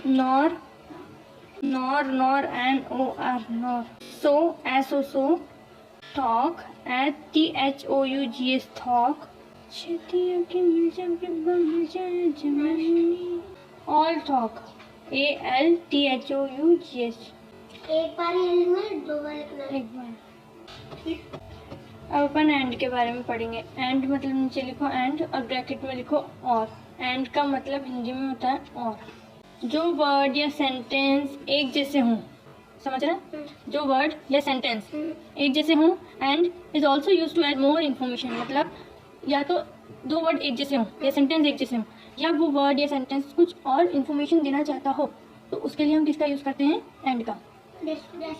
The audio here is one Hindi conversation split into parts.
nor, nor, N-O-R, nor. So, S-O, talk, T-H-O-U-G-S, talk. All talk, A-L-T-H-O-U-G-S. एक बार ये लिखना है, दो बार लिखना है। एक बार। अब अपन एंड के बारे में पढ़ेंगे। एंड मतलब नीचे लिखो एंड और ब्रैकेट में लिखो और। एंड का मतलब हिंदी में होता है और। जो वर्ड या सेंटेंस एक जैसे हों, समझ रहे हैं? जो वर्ड या सेंटेंस एक जैसे हों, and is also use to add more information. मतलब या तो दो वर्ड एक जैसे हों या सेंटेंस एक जैसे हों, या वो वर्ड या सेंटेंस कुछ और इन्फॉर्मेशन देना चाहता हो, तो उसके लिए हम किसका यूज़ करते हैं? एंड का।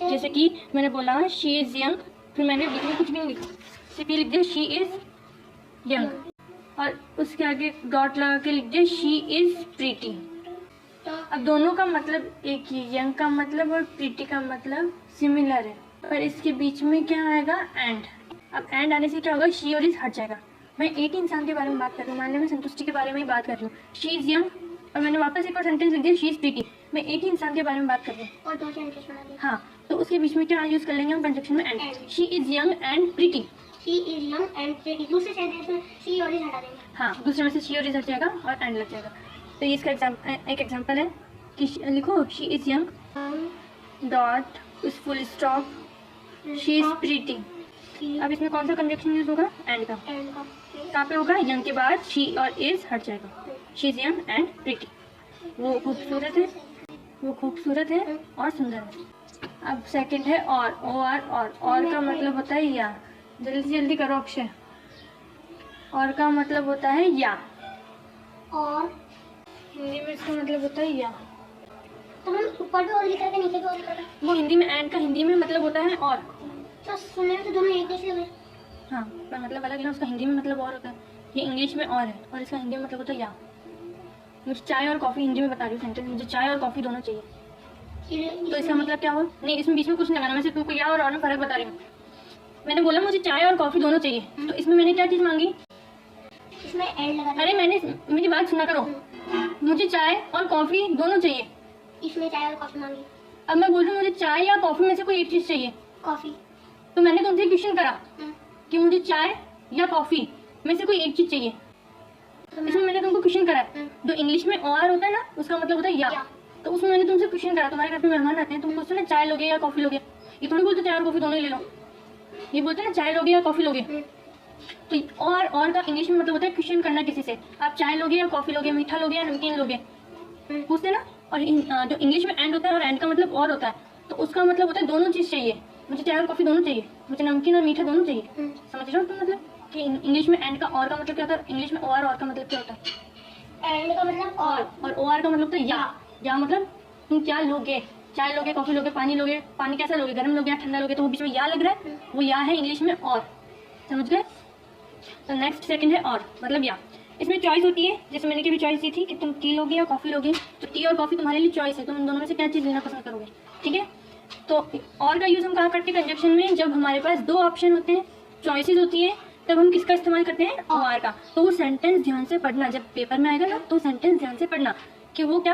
जैसे कि मैंने बोला शी इज़ यंग, फिर मैंने बीच में कुछ भी नहीं लिखा, सिर्फ ये लिख दिया शी इज़ यंग, और उसके आगे डॉट लगा के लिख दिया शी इज़ प्रीटी। अब दोनों का मतलब एक ही, यंग का मतलब और प्रीटी का मतलब सिमिलर है, और इसके बीच में क्या आएगा? एंड। अब एंड आने से क्या होगा? शी और इज हट जाएगा। मैं एक ही इंसान के बारे में बात कर रही हूँ, मान लो मैं संतुष्टि के बारे में ही बात कर रही हूँ, शी इज़ यंग, और मैंने वापस एक और सेंटेंस लिख दिया शी इज़ प्रीटी। मैं एक ही इंसान के बारे में बात कर रही हूँ और दो सेंटेंस बना दिए। हाँ, तो उसके बीच में क्या यूज़ कर लेंगे हम कंजक्शन में? And. She is young and pretty. She is young and pretty. दूसरे सेंटेंस में शी और इज हटा देंगे। हाँ, दूसरे में से शी और इज हट जाएगा और एंड लग जाएगा। तो ये इसका एक एग्जाम्पल है कि लिखो she is young dot is full stop she is pretty. अब इसमें कौन सा कंजक्शन यूज होगा? एंड का। कहाँ पे होगा? यंग के बाद शी और इज हट जाएगा। She is young and pretty. वो खूबसूरत है, वो खूबसूरत है और सुंदर है। अब सेकंड है और, ओ आर, और का मतलब होता है या। जल्दी जल्दी करो अक्षय। और का मतलब होता है या। और हिंदी में इसका मतलब होता है या। तो हम ऊपर भी और लिख रहे थे, नीचे भी और लिख रहे थे। वो हिंदी में एंड का हिंदी में मतलब होता है और। तो सुनने में तो दोनों एक जैसे हुए। हाँ, पर मतलब अलग है, उसका हिंदी में मतलब और होता है। ये इंग्लिश में और है और इसका हिंदी में मतलब होता है या। मुझे चाय और कॉफ़ी हिंदी में बता रही हूँ सेंटेंस, मुझे चाय और कॉफ़ी दोनों चाहिए, तो इसका मतलब क्या हुआ? नहीं, इसमें बीच में कुछ नहीं लगाना, मैं सिर्फ तुमको या और में फ़र्क बता रही हूँ। मैंने बोला मुझे चाय और कॉफ़ी दोनों चाहिए, तो इसमें मैंने क्या चीज़ मांगी? इसमें एंड लगा। अरे मैंने, मेरी बात सुना करो, मुझे चाय और कॉफ़ी दोनों चाहिए। इसमें चाय और कॉफी मांगी। अब मैं बोल रही हूँ मुझे चाय या कॉफ़ी में से कोई एक चीज़ चाहिए, कॉफी। तो मैंने तुमसे क्वेश्चन करा कि मुझे चाय या कॉफ़ी में से कोई एक चीज़ चाहिए। इसमें मैंने तुमको क्वेश्चन करा, जो इंग्लिश में और होता है ना, उसका मतलब होता है या। तो उसमें मैंने तुमसे क्वेश्चन करा, तुम्हारे घर पे मेहमान आते हैं, तुम पूछते ना चाय लोगे या कॉफ़ी लोगे, ये थोड़ी बोलते चाय और कॉफ़ी दोनों ही ले लो, ये बोलते ना चाय लोगे या कॉफ़ी लोगे। तो और का इंग्लिश में मतलब होता है क्वेश्चन करना किसी से, आप चाय लोगे या कॉफ़ी लोगे, मीठा लोगे या नमकीन लोगे, पूछते ना। और जो इंग्लिश में एंड होता है और एंड का मतलब और होता है, तो उसका मतलब होता है दोनों चीज़ चाहिए, मुझे चाय और कॉफ़ी दोनों चाहिए, मुझे नमकीन और मीठा दोनों चाहिए। समझ रहे हो तुम? मतलब कि इंग्लिश में एंड का और का मतलब क्या होता है, इंग्लिश में और का मतलब क्या होता है? एंड का मतलब और ओ आर का मतलब होता है या मतलब तुम क्या लोगे, चाय लोगे, कॉफ़ी लोगे, पानी लोगे, पानी कैसा लोगे, गर्म लोगे या ठंडा लोगे, तो वो बीच में या लग रहा है, वो या है इंग्लिश में और। समझ गए? तो नेक्स्ट सेकंड है और, मतलब या। इसमें चॉइस होती है, जैसे मैंने की भी चॉइस दी थी कि तुम टी लोगे या कॉफ़ी लोगे, तो टी और कॉफ़ी तुम्हारे लिए चॉइस है, तुम दोनों में से क्या चीज़ लेना पसंद करोगे। ठीक है, तो और का यूज़ हम कहाँ करते हैं? कंजक्शन में, जब हमारे पास दो ऑप्शन होते हैं, चॉइसेस होती है, तब हम किसका इस्तेमाल करते हैं? और का। तो वो सेंटेंस ध्यान से पढ़ना, जब पेपर में आएगा ना, तो सेंटेंस ध्यान से पढ़ना कि वो क्या